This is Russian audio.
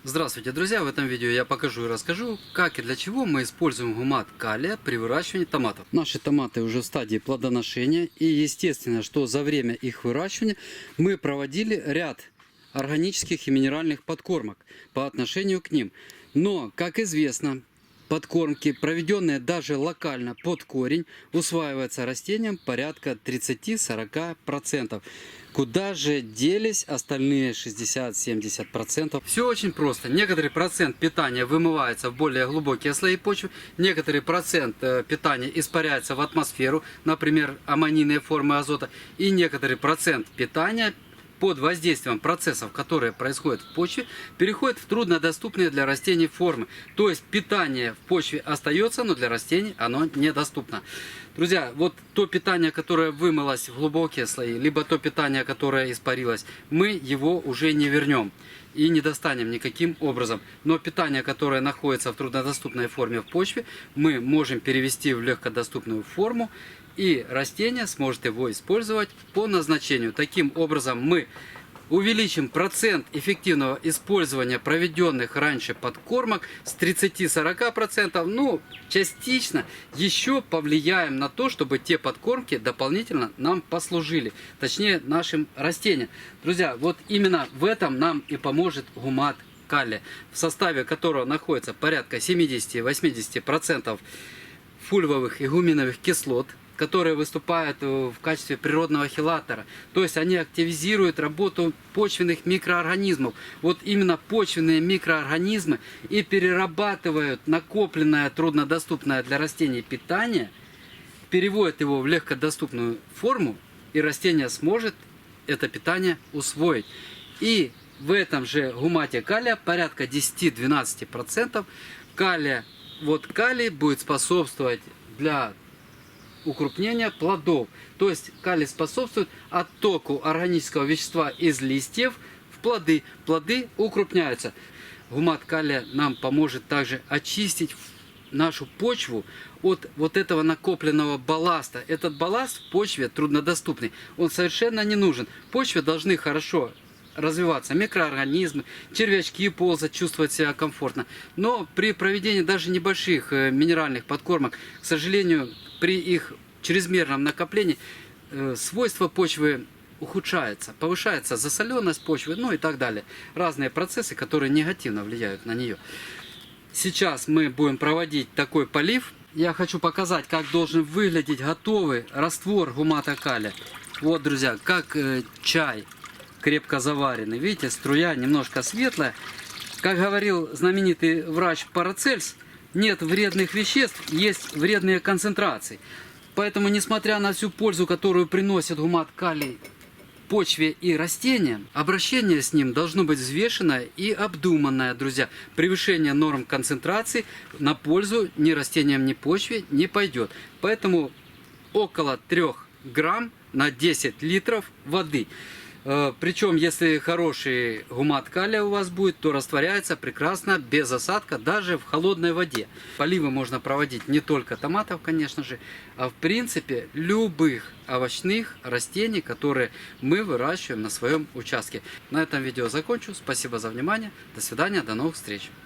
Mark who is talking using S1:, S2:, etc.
S1: Здравствуйте, друзья! В этом видео я покажу и расскажу, как и для чего мы используем гумат калия при выращивании томатов. Наши томаты уже в стадии плодоношения, и естественно, что за время их выращивания мы проводили ряд органических и минеральных подкормок по отношению к ним. Но, как известно, подкормки, проведенные даже локально под корень, усваиваются растением порядка 30-40%. Куда же делись остальные 60-70%? Все очень просто. Некоторый процент питания вымывается в более глубокие слои почвы, некоторый процент питания испаряется в атмосферу, например, аммонийные формы азота, и некоторый процент питания под воздействием процессов, которые происходят в почве, переходит в труднодоступные для растений формы. То есть питание в почве остается, но для растений оно недоступно. Друзья, вот то питание, которое вымылось в глубокие слои, либо то питание, которое испарилось, мы его уже не вернем и не достанем никаким образом. Но питание, которое находится в труднодоступной форме в почве, мы можем перевести в легкодоступную форму, и растение сможет его использовать по назначению. Таким образом мы увеличим процент эффективного использования проведенных раньше подкормок с 30-40%. Ну, частично еще повлияем на то, чтобы те подкормки дополнительно нам послужили. Точнее, нашим растениям. Друзья, вот именно в этом нам и поможет гумат калия, в составе которого находится порядка 70-80% фульвовых и гуминовых кислот, которые выступают в качестве природного хелатора. То есть они активизируют работу почвенных микроорганизмов. Вот именно почвенные микроорганизмы и перерабатывают накопленное труднодоступное для растений питание, переводят его в легкодоступную форму, и растение сможет это питание усвоить. И в этом же гумате калия порядка 10-12% калия. Вот калий будет способствовать для укрупнения плодов. То есть калий способствует оттоку органического вещества из листьев в плоды. Плоды укрупняются. Гумат калия нам поможет также очистить нашу почву от вот этого накопленного балласта. Этот балласт в почве труднодоступный. Он совершенно не нужен. В почве должны хорошо развиваться микроорганизмы, червячки ползать, чувствовать себя комфортно. Но при проведении даже небольших минеральных подкормок, к сожалению, при их чрезмерном накоплении свойства почвы ухудшаются, повышается засоленность почвы, ну и так далее. Разные процессы, которые негативно влияют на нее. Сейчас мы будем проводить такой полив. Я хочу показать, как должен выглядеть готовый раствор гумата калия. Вот, друзья, как чай крепко заваренный. Видите, струя немножко светлая. Как говорил знаменитый врач Парацельс, нет вредных веществ, есть вредные концентрации. Поэтому, несмотря на всю пользу, которую приносит гумат калий почве и растениям, обращение с ним должно быть взвешенное и обдуманное, друзья. Превышение норм концентрации на пользу ни растениям, ни почве не пойдет. Поэтому около 3 грамм на 10 литров воды. Причем, если хороший гумат калия у вас будет, то растворяется прекрасно, без осадка, даже в холодной воде. Поливы можно проводить не только томатов, конечно же, а в принципе любых овощных растений, которые мы выращиваем на своем участке. На этом видео закончу. Спасибо за внимание. До свидания, до новых встреч.